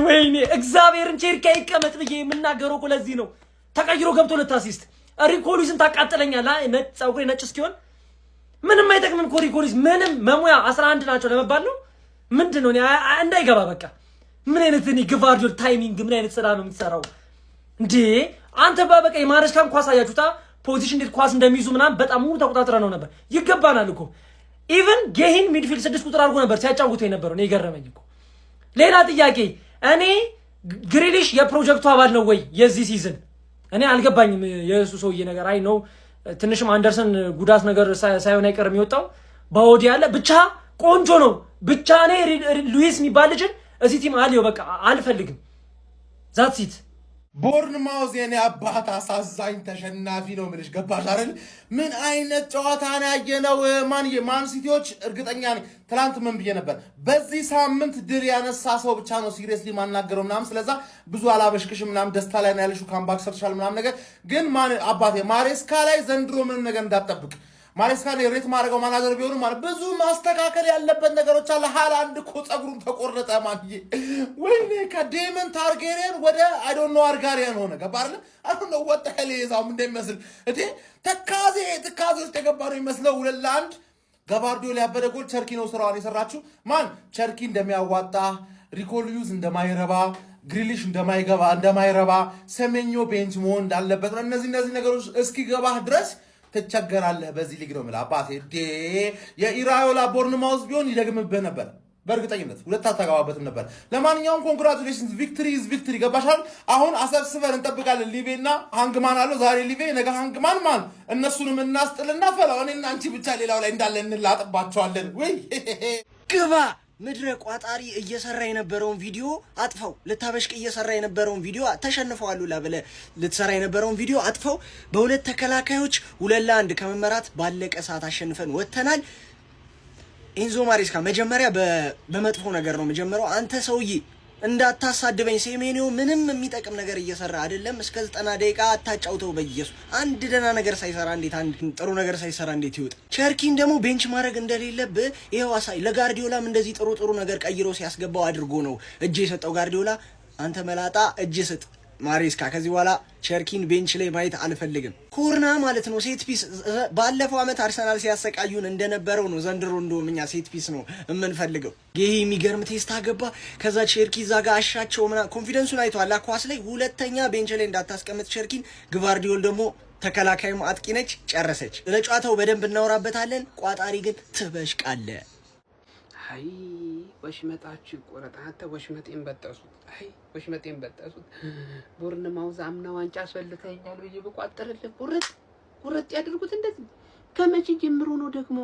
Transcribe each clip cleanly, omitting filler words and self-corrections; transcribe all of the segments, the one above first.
ወይኔ እግዚአብሔርን ቼርኪ አይቀመጥ ብዬ የምናገረው እኮ ለዚህ ነው። ተቀይሮ ገብቶ ለታሲስት ሪኮሊዝን ታቃጥለኛል። ነጭ ጸጉሬ ነጭ እስኪሆን ምንም አይጠቅምም እኮ ሪኮሊዝ ምንም መሙያ 11 ናቸው ለመባል ነው። ምንድነው እንዳይገባ በቃ ምን አይነት ግቫርዲዮል ታይሚንግ ምን አይነት ስራ ነው የምትሰራው እንዴ አንተ? በቃ የማረስካን ኳስ አያችሁታ ፖዚሽን እንዴት ኳስ እንደሚይዙ ምናምን በጣም ሙሉ ተቆጣጥረ ነው ነበር። ይገባናል እኮ ኢቭን ጌሂን ሚድፊልድ 6 ቁጥር አድርጎ ነበር ሲያጫውተው የነበረው ነው የገረመኝ እኮ። ሌላ ጥያቄ እኔ ግሪሊሽ የፕሮጀክቱ አባል ነው ወይ የዚህ ሲዝን? እኔ አልገባኝም የእሱ ሰውዬ ነገር። አይ ነው ትንሽም አንደርሰን ጉዳት ነገር ሳይሆን አይቀርም የወጣው በወዲ ያለ ብቻ ቆንጆ ነው ብቻ። እኔ ሉዊስ የሚባል ልጅን እዚህ ቲም አልየው በቃ አልፈልግም። ዛትሲት ቦርንማውዝ የኔ አባት አሳዛኝ ተሸናፊ ነው የምልሽ። ገባሽ አይደል? ምን አይነት ጨዋታ ነው ያየነው? ማን ሲቲዎች እርግጠኛ ነኝ ትላንት ምን ብዬ ነበር፣ በዚህ ሳምንት ድል ያነሳ ሰው ብቻ ነው ሲሪየስሊ ማናገረው ምናምን። ስለዛ ብዙ አላበሽክሽም ምናምን፣ ደስታ ላይ ነው ያለሽው፣ ካምባክ ሰርተሻል ምናምን ነገር። ግን አባቴ ማሬስካ ላይ ዘንድሮ ምንም ነገር እንዳትጠብቅ። ማሬስካ ላይ ሬት ማድረገው ማናጀር ቢሆኑ ማለት ብዙ ማስተካከል ያለበት ነገሮች አለ። ሃላንድ እኮ ጸጉሩን ተቆረጠ ማንዬ። ወይኔ ከዴመን ታርጌሪያን ወደ አይ ዶንት ኖ አርጋሪያን ሆነ። ገባ አይደል? አሁን ነው ወጣ ለይዛው እንደሚመስል እዴ ተካዜ ውስጥ የገባ ነው የሚመስለው። 2-1 ጋቫርዲዮል ያበደ ጎል። ቸርኪ ነው ስራውን የሰራችው። ማን ቸርኪ እንደሚያዋጣ፣ ሪኮሊዩዝ እንደማይረባ፣ ግሪሊሽ እንደማይረባ፣ ሰሜኞ ቤንች መሆን እንዳለበት ነው። እነዚህ ነገሮች እስኪገባህ ድረስ ትቸገራለህ በዚህ ሊግ ነው የምልህ አባቴ። የኢራዮላ ቦርንማውዝ ቢሆን ይደግምብህ ነበር በእርግጠኝነት፣ ሁለት አታገባበትም ነበር። ለማንኛውም ኮንግራቹሌሽንስ፣ ቪክትሪ ኢዝ ቪክትሪ። ገባሻል? አሁን አሰብስበን እንጠብቃለን። ሊቬና ሃንግማን አለው ዛሬ ሊቬ ነገ ሃንግማን ማን እነሱንም እናስጥልና ፈላው እኔና አንቺ ብቻ ሌላው ላይ እንዳለ እንላጥባቸዋለን። ወይ ግባ ምድረ ቋጣሪ እየሰራ የነበረውን ቪዲዮ አጥፈው። ልታበሽቅ እየሰራ የነበረውን ቪዲዮ ተሸንፈዋል ብለ ልትሰራ የነበረውን ቪዲዮ አጥፈው። በሁለት ተከላካዮች 2-1 ከመመራት ባለቀ ሰዓት አሸንፈን ወጥተናል። ኤንዞ ማሬስካ መጀመሪያ በመጥፎ ነገር ነው መጀመሪያው። አንተ ሰውዬ እንዳታሳድበኝ። ሴሜኒዮ ምንም የሚጠቅም ነገር እየሰራ አይደለም። እስከ 90 ደቂቃ አታጫውተው በኢየሱስ። አንድ ደና ነገር ሳይሰራ እንዴት አንድ ጥሩ ነገር ሳይሰራ እንዴት ይወጣ? ቸርኪን ደግሞ ቤንች ማድረግ እንደሌለብህ ይሄው አሳይ። ለጋርዲዮላም እንደዚህ ጥሩ ነገር ቀይሮ ሲያስገባው አድርጎ ነው እጅ የሰጠው ጋርዲዮላ። አንተ መላጣ እጅ ስጥ ማሬስካ። ከዚህ በኋላ ቸርኪን ቤንች ላይ ማየት አልፈልግም። ኮርና ማለት ነው ሴት ፒስ። ባለፈው አመት አርሰናል ሲያሰቃዩን እንደነበረው ነው ዘንድሮ እንደውም እኛ ሴት ፒስ ነው የምንፈልገው። ይሄ የሚገርም ቴስት አገባ። ከዛ ቸርኪ ዛጋ አሻቸው ምናምን ኮንፊደንሱን አይቷል ኳስ ላይ። ሁለተኛ ቤንች ላይ እንዳታስቀምጥ ቸርኪን። ግቫርዲዮል ደግሞ ተከላካይም አጥቂ ነች። ጨረሰች። ለጨዋታው በደንብ እናወራበታለን። ቋጣሪ ግን ትበሽቃለ። አይ ወሽመጣችሁ ቆረጣ አንተ ወሽመጤን በጠሱት። አይ ወሽመጤን በጠሱት። ቦርንማውዝ አምና ዋንጫ አስፈልተኛል ብዬ በቋጠረልህ ቁርጥ ያድርጉት። እንደዚህ ከመቼ ጀምሮ ነው ደግሞ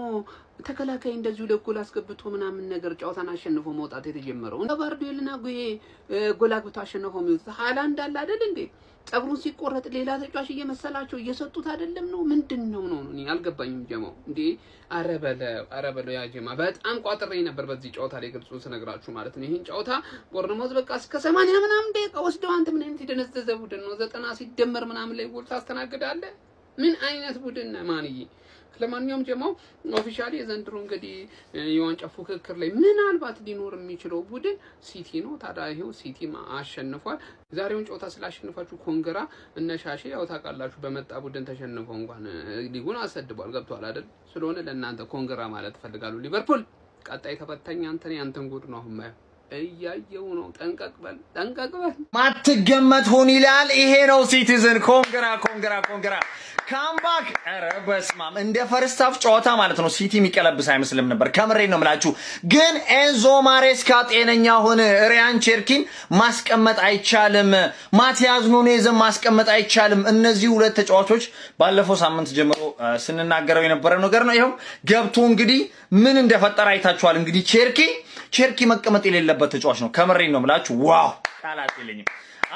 ተከላካይ እንደዚሁ ለጎል አስገብቶ ምናምን ነገር ጨዋታን አሸንፎ መውጣት የተጀመረው? ጋርዲዮልና ጎል አግብቶ አሸንፎ የሚወጣ ሃላንድ አለ አይደል እንዴ? ጸጉሩን ሲቆረጥ ሌላ ተጫዋች እየመሰላቸው እየሰጡት አይደለም ነው? ምንድነው ነው? እኔ አልገባኝም ጀማው እንዴ። አረበለው ያ ጀማ በጣም ቋጥሬ ነበር በዚህ ጨዋታ ላይ ግልጹ ስነግራችሁ ማለት ነው። ይሄን ጨዋታ ቦርንማውዝ በቃ እስከ 80 ምናምን ደቂቃ ወስደው አንተ ምን አይነት የደነዘዘ ቡድን ነው? 90 ሲደመር ምናምን ላይ ጎል ታስተናግዳለህ? ምን አይነት ቡድን ነው ማንዬ? ለማንኛውም ጀማው ኦፊሻሊ የዘንድሮ እንግዲህ የዋንጫ ፉክክር ላይ ምናልባት ሊኖር የሚችለው ቡድን ሲቲ ነው። ታዲያ ይሄው ሲቲ አሸንፏል። ዛሬውን ጨዋታ ስላሸነፋችሁ ኮንግራ እነሻሼ ያው ታውቃላችሁ በመጣ ቡድን ተሸንፈው እንኳን ሊጉን አሰድቧል። ገብቷል አይደል? ስለሆነ ለእናንተ ኮንግራ ማለት ፈልጋለሁ። ሊቨርፑል ቀጣይ ተፈታኝ ያንተን ጉድ ነው አሁን ማየው እያየው ነው። ጠንቀቅ በል ማትገመት ሆን ይላል። ይሄ ነው ሲቲዝን። ኮንግራ ካምባክ። ኧረ በስመ አብ እንደ ፈርስት ሃፍ ጨዋታ ማለት ነው ሲቲ የሚቀለብስ አይመስልም ነበር። ከምሬን ነው የምላችሁ። ግን ኤንዞ ማሬስካ ጤነኛ ሆነ። ሪያን ቸርኪን ማስቀመጥ አይቻልም። ማቲያስ ኑኔዝን ማስቀመጥ አይቻልም። እነዚህ ሁለት ተጫዋቾች ባለፈው ሳምንት ጀምሮ ስንናገረው የነበረ ነገር ነው። ይሄው ገብቶ እንግዲህ ምን እንደፈጠረ አይታችኋል። እንግዲህ ቸርኪ መቀመጥ የሌለበት ተጫዋች ነው። ከምሬን ነው የምላችሁ። ዋው ቃላት የለኝም።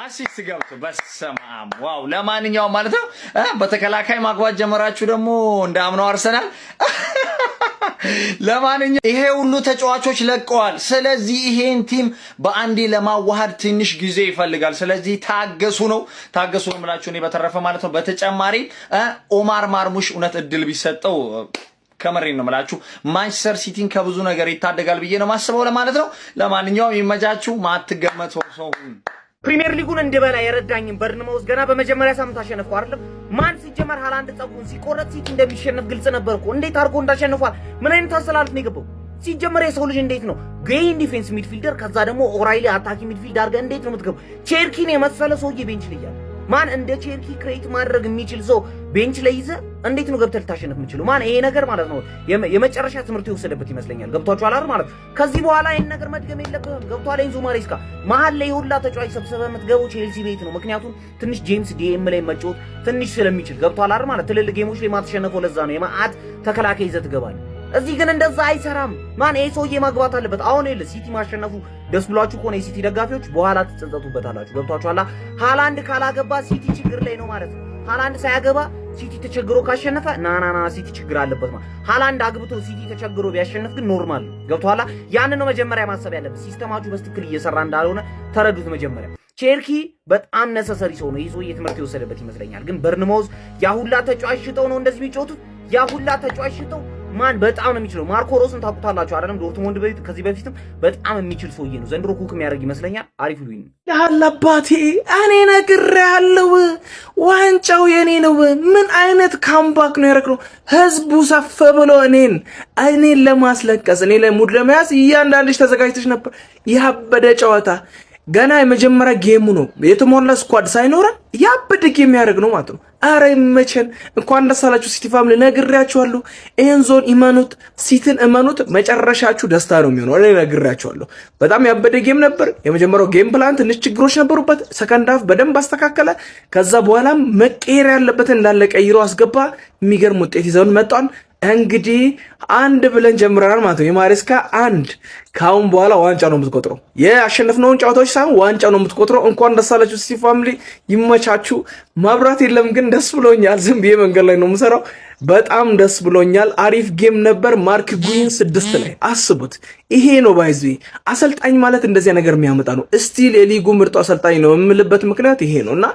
አሲስት ገብቶ በሰማም ዋው። ለማንኛውም ማለት ነው በተከላካይ ማግባት ጀመራችሁ ደግሞ እንዳምነው አርሰናል። ለማንኛውም ይሄ ሁሉ ተጫዋቾች ለቀዋል። ስለዚህ ይሄን ቲም በአንዴ ለማዋሃድ ትንሽ ጊዜ ይፈልጋል። ስለዚህ ታገሱ ነው የምላችሁ። እኔ በተረፈ ማለት ነው በተጨማሪ ኦማር ማርሙሽ እውነት እድል ቢሰጠው ከመሬን ነው የምላችሁ። ማንቸስተር ሲቲን ከብዙ ነገር ይታደጋል ብዬ ነው ማስበው ለማለት ነው። ለማንኛውም ይመቻችሁ። ማትገመተው ሰው ፕሪሚየር ሊጉን እንድበላ የረዳኝን በርንማውዝ ገና በመጀመሪያ ሳምንት አሸነፈው አይደለም። ማን ሲጀመር ሃላንድ ጸጉሩን ሲቆረጥ ሲቲ እንደሚሸነፍ ግልጽ ነበር እኮ። እንዴት አድርጎ እንዳሸነፏል ምን አይነት አሰላለፍ ነው የገባው? ሲጀመር የሰው ልጅ እንዴት ነው ግሪን ዲፌንስ ሚድፊልደር ከዛ ደግሞ ኦራይሊ አታኪ ሚድፊልድ አድርገህ እንዴት ነው የምትገባው? ቼርኪን የመሰለ ሰውዬ ቤንች ላይ ያለ ማን እንደ ቼርኪ ክሬት ማድረግ የሚችል ሰው ቤንች ላይ ይዘህ እንዴት ነው ገብተህ ልታሸንፍ የምችለው? ማን ይሄ ነገር ማለት ነው የመጨረሻ ትምህርት የወሰደበት ይመስለኛል። ገብቷችኋል አይደል ማለት ከዚህ በኋላ ይሄን ነገር መድገም የለብህም። ገብቷል። ኤንዞ ማሬስካ መሀል ላይ ሁላ ተጫዋች ሰብስበህ የምትገባው ቼልሲ ቤት ነው። ምክንያቱም ትንሽ ጄምስ ዲኤም ላይ መጫወት ትንሽ ስለሚችል ገብቷል አይደል ማለት ትልልቅ ጌሞች ላይ ማትሸነፈው ለዛ ነው የማአት ተከላካይ ይዘህ ትገባለህ። እዚህ ግን እንደዛ አይሰራም። ማን ይሄ ሰውዬ ማግባት አለበት። አሁን ይል ሲቲ ማሸነፉ ደስ ብሏችሁ ከሆነ የሲቲ ደጋፊዎች በኋላ ትጸጸቱበታላችሁ። ገብቷችኋል። ሃላንድ ካላገባ ሲቲ ችግር ላይ ነው ማለት ነው። ሃላንድ ሳያገባ ሲቲ ተቸግሮ ካሸነፈ ናናና ሲቲ ችግር አለበት ማለት። ሃላንድ አግብቶ ሲቲ ተቸግሮ ቢያሸንፍ ግን ኖርማል ነው። ገብቷላ። ያን ነው መጀመሪያ ማሰብ ያለበት። ሲስተማችሁ በስትክክል እየሰራ እንዳልሆነ ተረዱት መጀመሪያ። ቼርኪ በጣም ነሰሰሪ ሰው ነው። ይዞ የትምህርት የወሰደበት ይመስለኛል። ግን በርንማውዝ ያሁላ ተጫዋች ሽጠው ነው እንደዚህ የሚጫወቱት። ያሁላ ተጫዋች ሽጠው ማን በጣም ነው የሚችለው። ማርኮ ሮስን ታውቁታላችሁ አይደለም? ዶርትሙንድ ከዚህ በፊትም በጣም የሚችል ሰውዬ ነው። ዘንድሮ ኩክ የሚያደርግ ይመስለኛል። አሪፍ ሉኝ ያላባቴ እኔ ነግሬያለሁ። ዋንጫው የኔ ነው። ምን አይነት ካምባክ ነው ያደረግነው? ህዝቡ ሰፍ ብሎ እኔን ለማስለቀስ እኔ ላይ ሙድ ለመያዝ እያንዳንድሽ ተዘጋጅተሽ ነበር። ያበደ ጨዋታ ገና የመጀመሪያ ጌሙ ነው። የተሞላ ስኳድ ሳይኖረን ያበደ ጌም ያደርግ ነው ማለት ነው። አረ ይመቸን። እንኳን ደስ አላችሁ ሲቲ ፋሚሊ። ነግሬያችኋለሁ። ኤንዞን እመኑት፣ ሲቲን እመኑት። መጨረሻችሁ ደስታ ነው የሚሆነው። እኔ ነግሬያችኋለሁ። በጣም ያበደ ጌም ነበር። የመጀመሪያው ጌም ፕላን ትንሽ ችግሮች ነበሩበት። ሰከንድ ሃፍ በደንብ አስተካከለ። ከዛ በኋላ መቀየር ያለበትን እንዳለ ቀይሮ አስገባ። የሚገርም ውጤት ይዘውን መጣን። እንግዲህ አንድ ብለን ጀምረናል ማለት ነው። የማሬስካ አንድ ካሁን በኋላ ዋንጫ ነው የምትቆጥረው። የአሸነፍነውን ጨዋታዎች ሳይሆን ዋንጫ ነው የምትቆጥረው። እንኳን ደስ አላችሁ ሲቲ ፋሚሊ፣ ይመቻችሁ። ማብራት የለም ግን ደስ ብሎኛል። ዝም ብዬ መንገድ ላይ ነው የምሰራው። በጣም ደስ ብሎኛል። አሪፍ ጌም ነበር። ማርክ ጉይን 6 ላይ አስቡት። ይሄ ነው ባይዚ አሰልጣኝ ማለት እንደዚህ ነገር የሚያመጣ ነው። ስቲል የሊጉ ምርጡ አሰልጣኝ ነው የምልበት ምክንያት ይሄ ነው እና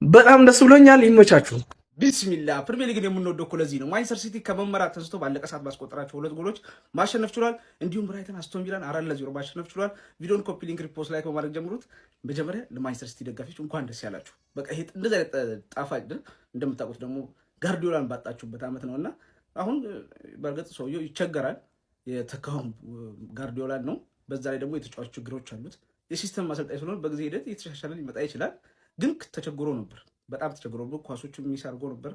በጣም ደስ ብሎኛል። ይመቻችሁ። ቢስሚላ ፕሪሚየር ሊግን የምንወደው እኮ ለዚህ ነው። ማንቸስተር ሲቲ ከመመራት ተንስቶ ባለቀ ሰዓት ባስቆጠራቸው 2 ጎሎች ማሸነፍ ችሏል። እንዲሁም ብራይተን አስቶን ቪላን 4-0 ማሸነፍ ችሏል። ቪዲዮን ኮፒ ሊንክ ሪፖስት ላይክ በማድረግ ጀምሩት። መጀመሪያ ለማንቸስተር ሲቲ ደጋፊዎች እንኳን ደስ ያላችሁ። በቃ ይሄ እንደዛ ጣፋጭ ድል እንደምታውቁት ደግሞ ጋርዲዮላን ባጣችሁበት ዓመት ነውና አሁን በእርግጥ ሰውየው ይቸገራል። የተካውን ጋርዲዮላን ነው። በዛ ላይ ደግሞ የተጫዋች ችግሮች አሉት። የሲስተም ማሰልጣኝ ስለሆነ በጊዜ ሂደት እየተሻሻለ ሊመጣ ይችላል። ግን ተቸግሮ ነበር። በጣም ተቸግሮ ኳሶቹን ሚስ አድርጎ ነበር።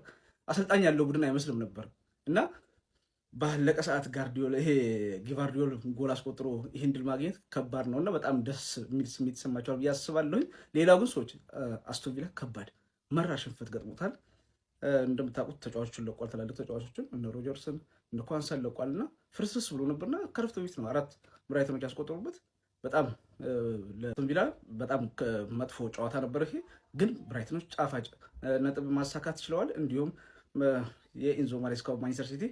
አሰልጣኝ ያለው ቡድን አይመስልም ነበር እና ባለቀ ሰዓት ጋርዲዮላ ይሄ ጊቫርዲዮል ጎል አስቆጥሮ ይህን ድል ማግኘት ከባድ ነውና በጣም ደስ የሚል ስሜት ይሰማቸዋል ብዬ አስባለሁ። ሌላው ግን ሰዎች አስቶን ቪላ ከባድ መራ ሽንፈት ገጥሞታል። እንደምታውቁት ተጫዋቾችን ለቋል። ትላልቅ ተጫዋቾችን እነ ሮጀርስን እነ ኳንሳን ለቋልና ፍርስርስ ብሎ ነበርና ከረፍት በፊት ነው 4 ብራይተኖች ያስቆጠሩበት። በጣም ለአስቶን ቪላ በጣም መጥፎ ጨዋታ ነበር ይሄ። ግን ብራይተኖች ጣፋጭ ነጥብ ማሳካት ችለዋል። እንዲሁም የኢንዞ ማሬስካው ማንቸስተር ሲቲ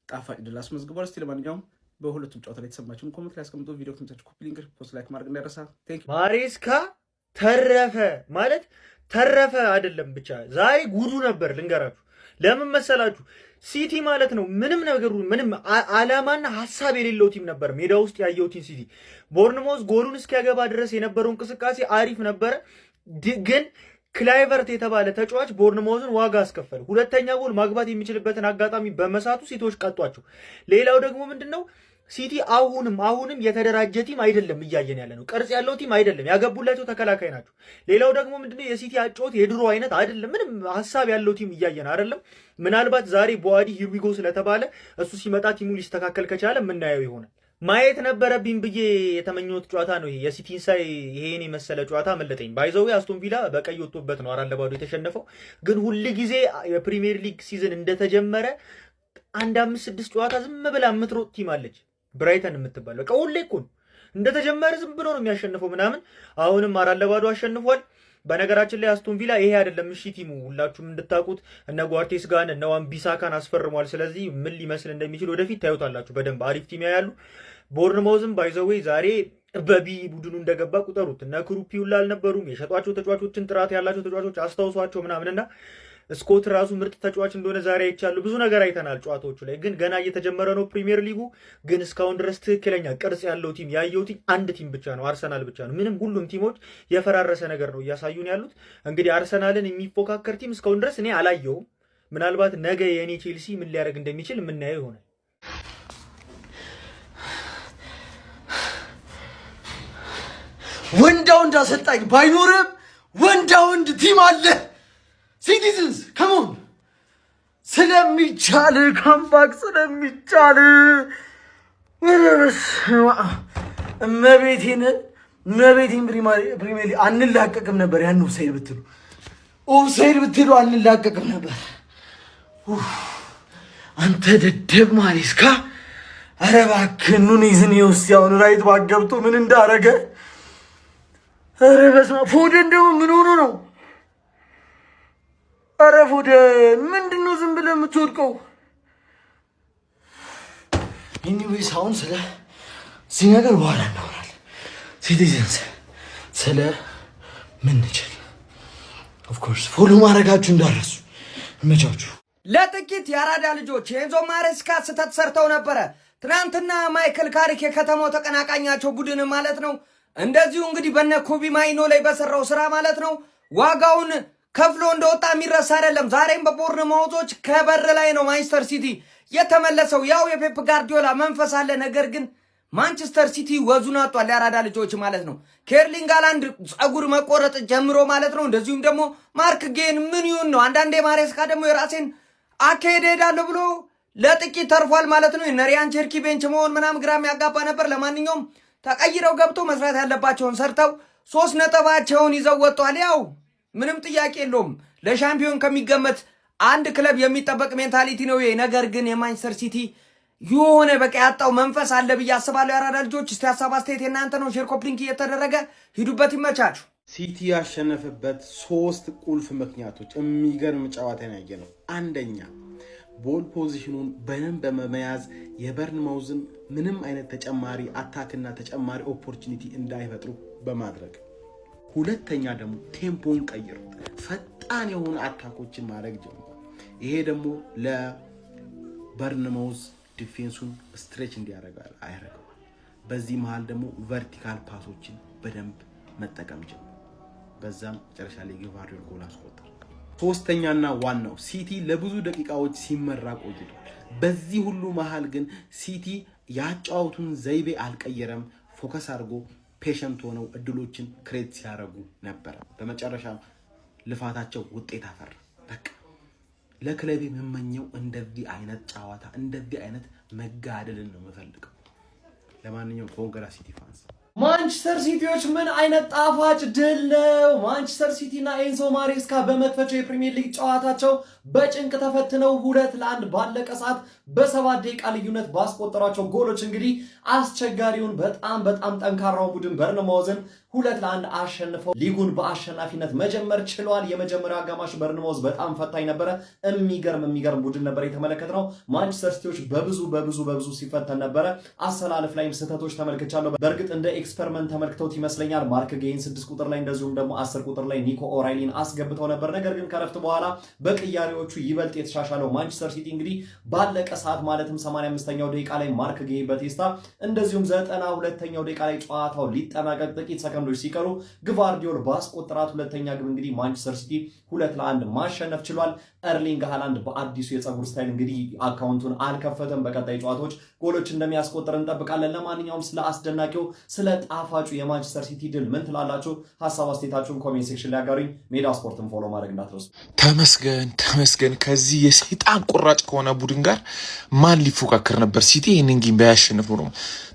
ጣፋጭ ድል አስመዝግቧል። እስቲ ለማንኛውም በሁለቱም ጨዋታ ላይ የተሰማችሁን ኮሜንት ላይ አስቀምጡ። ቪዲዮ ከምታችሁ ኮፒ ሊንክ ፖስት ላይክ ማድረግ እንዳይረሳ። ቴንክ ዩ። ማሬስካ ተረፈ ማለት ተረፈ አይደለም ብቻ ዛሬ ጉዱ ነበር። ልንገራችሁ ለምን መሰላችሁ? ሲቲ ማለት ነው ምንም ነገሩ ምንም አላማና ሐሳብ የሌለው ቲም ነበር። ሜዳ ውስጥ ያየሁትን ሲቲ ቦርንሞዝ ጎሉን እስኪያገባ ድረስ የነበረው እንቅስቃሴ አሪፍ ነበረ። ግን ክላይቨርት የተባለ ተጫዋች ቦርንሞዝን ዋጋ አስከፈለ። ሁለተኛ ጎል ማግባት የሚችልበትን አጋጣሚ በመሳቱ ሲቲዎች ቀጧቸው። ሌላው ደግሞ ምንድነው ሲቲ አሁንም የተደራጀ ቲም አይደለም እያየን ያለ ነው። ቅርጽ ያለው ቲም አይደለም። ያገቡላቸው ተከላካይ ናቸው። ሌላው ደግሞ ምንድነው የሲቲ አጮት የድሮ አይነት አይደለም። ምንም ሐሳብ ያለው ቲም እያየን አይደለም። ምናልባት ዛሬ ቦአዲ ሂርዊጎ ስለተባለ እሱ ሲመጣ ቲሙ ሊስተካከል ከቻለ የምናየው ይሆናል። ማየት ነበረብኝ ብዬ የተመኘሁት ጨዋታ ነው ይሄ። የሲቲን ሳይ ይሄን የመሰለ ጨዋታ መለጠኝ። ባይዘው አስቶን ቪላ በቀይ ወጥቶበት ነው 4-0 የተሸነፈው። ግን ሁሉ ጊዜ የፕሪሚየር ሊግ ሲዝን እንደተጀመረ 1-5-6 ጨዋታ ዝም ብላ የምትሮጥ ቲም አለች ብራይተን የምትባል። በቃ ሁሌ እኮ እንደተጀመረ ዝም ብሎ ነው የሚያሸንፈው ምናምን። አሁንም 4-0 አሸንፏል። በነገራችን ላይ አስቶን ቪላ ይሄ አይደለም እሺ ቲሙ ሁላችሁም እንድታቁት እነ ጓርቴስ ጋር እነ ዋንቢሳካን አስፈርሟል። ስለዚህ ምን ሊመስል እንደሚችል ወደፊት ታዩታላችሁ። በደንብ አሪፍ ቲም ያያሉ። ቦርንማውዝም ባይዘዌ ዛሬ በቢ ቡድኑ እንደገባ ቁጠሩት። እነ ክሩፒ ሁላ አልነበሩም። የሸጧቸው ተጫዋቾችን ጥራት ያላቸው ተጫዋቾች አስታውሷቸው ምናምንና ስኮት ራሱ ምርጥ ተጫዋች እንደሆነ ዛሬ አይቻለሁ። ብዙ ነገር አይተናል ጨዋታዎቹ ላይ። ግን ገና እየተጀመረ ነው ፕሪሚየር ሊጉ። ግን እስካሁን ድረስ ትክክለኛ ቅርጽ ያለው ቲም ያየሁት አንድ ቲም ብቻ ነው፣ አርሰናል ብቻ ነው። ምንም ሁሉም ቲሞች የፈራረሰ ነገር ነው እያሳዩን ያሉት። እንግዲህ አርሰናልን የሚፎካከር ቲም እስካሁን ድረስ እኔ አላየሁም። ምናልባት ነገ የእኔ ቼልሲ ምን ሊያደርግ እንደሚችል የምናየው ይሆናል። ወንዳ ወንድ አሰልጣኝ ባይኖርም ወንዳ ወንድ ቲም አለ። ሲቲዝንስ ከሞን ስለሚቻል ካምባክ ስለሚቻል እመቤቴን ፕሪሚየር ሊግ አንላቀቅም ነበር። ያን ኦፍሳይድ ብትሉ አንላቀቅም ነበር። አንተ ደደብ ማሬስካ፣ ኧረ እባክህ ኑኔዝን የውስጥ ራይት ባክ ገብቶ ምን እንዳረገ። ኧረ በስመ አብ። ፎደን ደግሞ ምን ሆኖ ነው? ኧረ ፎደን ምንድነው ዝም ብለህ የምትወድቀው? ኤኒዌይስ አሁን ስለዚህ ነገር በኋላ እናወራለን። ሲቲዝንስ ስለ ምንችል ኦፍኮርስ ፎሎ ማድረጋችሁ እንዳረሱ እመቻችሁ። ለጥቂት የአራዳ ልጆች የኤንዞ ማሬስካ ስህተት ሰርተው ነበረ። ትናንትና ማይክል ካሪክ የከተማው ተቀናቃኛቸው ቡድን ማለት ነው እንደዚሁ እንግዲህ በነ ኮቢ ማይኖ ላይ በሰራው ስራ ማለት ነው ዋጋውን ከፍሎ እንደወጣ የሚረሳ አይደለም። ዛሬም በቦርንማውዞች ከበር ላይ ነው ማንቸስተር ሲቲ የተመለሰው። ያው የፔፕ ጋርዲዮላ መንፈስ አለ። ነገር ግን ማንቸስተር ሲቲ ወዙን አጥቷል። የአራዳ ልጆች ማለት ነው ከኤርሊንግ ሃላንድ ጸጉር መቆረጥ ጀምሮ ማለት ነው እንደዚሁም ደግሞ ማርክ ጌን ምን ይሁን ነው። አንዳንዴ ማሬስካ ደግሞ የራሴን አካሄድ ሄዳለሁ ብሎ ለጥቂት ተርፏል ማለት ነው። የነሪያን ቸርኪ ቤንች መሆን ምናምን ግራም ያጋባ ነበር። ለማንኛውም ተቀይረው ገብቶ መስራት ያለባቸውን ሰርተው 3 ነጥባቸውን ይዘው ወጥቷል። ያው ምንም ጥያቄ የለውም ለሻምፒዮን ከሚገመት አንድ ክለብ የሚጠበቅ ሜንታሊቲ ነው ይሄ። ነገር ግን የማንቸስተር ሲቲ የሆነ በቃ ያጣው መንፈስ አለ ብዬ አስባለሁ። የአራዳ ልጆች እስቲ ሀሳብ አስተያየት የእናንተ ነው። ሼር ኮፕሊንክ እየተደረገ ሂዱበት፣ ይመቻችሁ። ሲቲ ያሸነፈበት 3 ቁልፍ ምክንያቶች የሚገርም ጨዋታ ያየ ነው። አንደኛ ቦል ፖዚሽኑን በደንብ በመያዝ የበርንማውዝን ምንም አይነት ተጨማሪ አታክና ተጨማሪ ኦፖርቹኒቲ እንዳይፈጥሩ በማድረግ፣ ሁለተኛ ደግሞ ቴምፖን ቀይሮ ፈጣን የሆኑ አታኮችን ማድረግ ጀምሯል። ይሄ ደግሞ ለበርንማውዝ ዲፌንሱን ስትሬች እንዲያደርጋል አያደርገው። በዚህ መሃል ደግሞ ቨርቲካል ፓሶችን በደንብ መጠቀም ጀምሯል። በዛም መጨረሻ ላይ ግቫርዲዮል ጎል አስቆጠረ። ሶስተኛና ዋናው ሲቲ ለብዙ ደቂቃዎች ሲመራ ቆይቷል። በዚህ ሁሉ መሃል ግን ሲቲ ያጫውቱን ዘይቤ አልቀየረም። ፎከስ አድርጎ ፔሸንት ሆነው እድሎችን ክሬት ሲያደርጉ ነበር። በመጨረሻ ልፋታቸው ውጤት አፈራ። በቃ ለክለቤ የምመኘው እንደዚህ አይነት ጨዋታ እንደዚህ አይነት መጋደልን ነው የምፈልገው። ለማንኛውም ኮንግራ ሲቲ ፋንስ። ማንቸስተር ሲቲዎች ምን አይነት ጣፋጭ ድል ነው! ማንቸስተር ሲቲ እና ኤንዞ ማሬስካ በመክፈቻው የፕሪሚየር ሊግ ጨዋታቸው በጭንቅ ተፈትነው 2-1 ባለቀ ሰዓት በ7 ደቂቃ ልዩነት ባስቆጠሯቸው ጎሎች እንግዲህ አስቸጋሪውን በጣም ጠንካራውን ቡድን በርንማውዝን 2-1 አሸንፈው ሊጉን በአሸናፊነት መጀመር ችለዋል። የመጀመሪያው አጋማሽ በርንማውዝ በጣም ፈታኝ ነበረ። የሚገርም ቡድን ነበር የተመለከትነው። ማንቸስተር ሲቲዎች በብዙ ሲፈተን ነበረ። አሰላለፍ ላይም ስህተቶች ተመልክቻለሁ። በእርግጥ እንደ ኤክስፐሪመንት ተመልክተውት ይመስለኛል። ማርክ ጌይን 6 ቁጥር ላይ እንደዚሁም ደግሞ 10 ቁጥር ላይ ኒኮ ኦራይሊን አስገብተው ነበር። ነገር ግን ከረፍት በኋላ በቅያሬዎቹ ይበልጥ የተሻሻለው ማንቸስተር ሲቲ እንግዲህ ባለቀ ሰዓት ማለትም 85ኛው ደቂቃ ላይ ማርክ ጌይ በቴስታ እንደዚሁም 92ኛው ደቂቃ ላይ ጨዋታው ሊጠናቀቅ ጥቂት ሰከንዶች ሲቀሩ ግቫርዲዮል ባስቆጠራት ሁለተኛ ግብ እንግዲህ ማንቸስተር ሲቲ 2-1 ማሸነፍ ችሏል። ኤርሊንግ ሃላንድ በአዲሱ የፀጉር ስታይል እንግዲህ አካውንቱን አልከፈተም። በቀጣይ ጨዋታዎች ጎሎች እንደሚያስቆጥር እንጠብቃለን። ለማንኛውም ስለ አስደናቂው ስለ ጣፋጩ የማንቸስተር ሲቲ ድል ምን ትላላችሁ? ሀሳብ አስተያየታችሁን ኮሜንት ሴክሽን ላይ አጋሩኝ። ሜዳ ስፖርትን ፎሎ ማድረግ እንዳትረሱ። ተመስገን ከዚህ የሰይጣን ቁራጭ ከሆነ ቡድን ጋር ማን ሊፎካከር ነበር? ሲቲ ይህንን ጌም ባያሸንፍ ኖሮ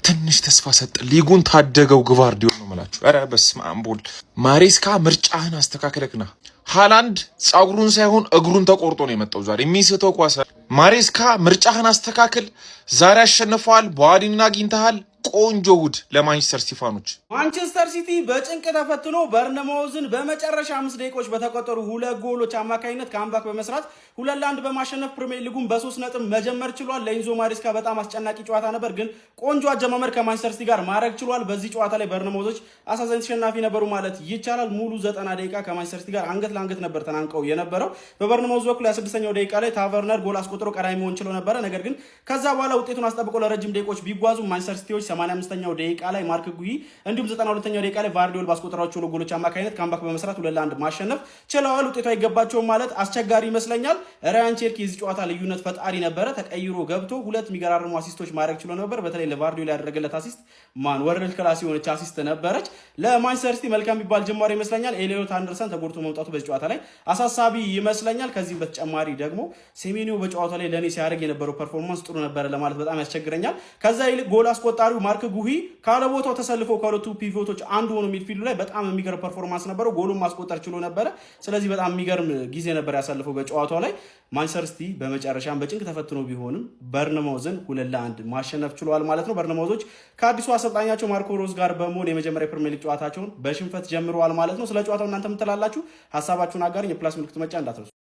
ትንሽ ተስፋ ሰጠ። ሊጉን ታደገው ግቫርዲዮል ነው የምላችሁ። ኧረ በስመ አብ ወልድ። ማሬስካ ምርጫህን አስተካክለክና ሃላንድ ጸጉሩን ሳይሆን እግሩን ተቆርጦ ነው የመጣው ዛሬ የሚስተው ኳስ። ማሬስካ ምርጫህን አስተካክል። ዛሬ አሸንፈዋል። በዋዲንን አግኝተሃል። ቆንጆ ውድ ለማንቸስተር ሲቲ ፋኖች። ማንቸስተር ሲቲ በጭንቅ ተፈትኖ በርነማውዝን በመጨረሻ 5 ደቂቃዎች በተቆጠሩ 2 ጎሎች አማካኝነት ካምባክ በመስራት 2-1 በማሸነፍ ፕሪሚየር ሊጉን በ3 ነጥብ መጀመር ችሏል። ለኢንዞ ማሬስካ በጣም አስጨናቂ ጨዋታ ነበር፣ ግን ቆንጆ አጀማመር ከማንቸስተር ሲቲ ጋር ማድረግ ችሏል። በዚህ ጨዋታ ላይ በርነማውዞች አሳዛኝ ተሸናፊ ነበሩ ማለት ይቻላል። ሙሉ 90 ደቂቃ ከማንቸስተር ሲቲ ጋር አንገት ለአንገት ነበር ተናንቀው የነበረው። በበርነማውዝ በኩል 26ኛው ደቂቃ ላይ ታቨርነር ጎል አስቆጥሮ ቀዳሚ መሆን ችሎ ነበረ። ነገር ግን ከዛ በኋላ ውጤቱን አስጠብቆ ለረጅም ደቂቃዎች ቢጓዙ ማንቸስተር ሲቲዎች 85ኛው ደቂቃ ላይ ማርክ ጉሂ እንዲሁም 92ኛው ደቂቃ ላይ ቫርዲዮል ባስቆጠራቸው ጎሎች አማካኝነት ካምባክ በመስራት 2-1 ማሸነፍ ችለዋል። ውጤቱ አይገባቸውም ማለት አስቸጋሪ ይመስለኛል። ራያን ቼርኪ የዚህ ጨዋታ ልዩነት ፈጣሪ ነበረ። ተቀይሮ ገብቶ 2 የሚገራርሙ አሲስቶች ማድረግ ችሎ ነበር። በተለይ ለቫርዲዮል ያደረገለት አሲስት ወርልድ ክላስ የሆነች አሲስት ነበረች። ለማንቸስተር ሲቲ መልካም የሚባል ጅማሬ ይመስለኛል። ኤሊዮት አንደርሰን ተጎድቶ መምጣቱ በዚህ ጨዋታ ላይ አሳሳቢ ይመስለኛል። ከዚህም በተጨማሪ ደግሞ ሴሜኒዮ በጨዋታው ላይ ለኔ ሲያደርግ የነበረው ፐርፎርማንስ ጥሩ ነበረ ለማለት በጣም ያስቸግረኛል። ከዛ ይልቅ ጎል አስቆጣሪው ማርክ ጉሂ ካለ ቦታው ተሰልፎ ከሁለቱ ፒቮቶች አንዱ ሆኖ ሚድፊልዱ ላይ በጣም የሚገርም ፐርፎርማንስ ነበረው። ጎሉን ማስቆጠር ችሎ ነበረ። ስለዚህ በጣም የሚገርም ጊዜ ነበር ያሳልፈው በጨዋታው ላይ። ማንቸስተር ሲቲ በመጨረሻም በጭንቅ ተፈትኖ ቢሆንም በርነማውዝን 2-1 ማሸነፍ ችሏል ማለት ነው። በርነማውዞች ከአዲሱ አሰልጣኛቸው ማርኮ ሮዝ ጋር በመሆን የመጀመሪያ ፕሪሚየር ሊግ ጨዋታቸውን በሽንፈት ጀምረዋል ማለት ነው። ስለ ጨዋታው እናንተ ምን ትላላችሁ? ሀሳባችሁን አጋሩኝ። የፕላስ ምልክት መጫ እንዳትረሱ።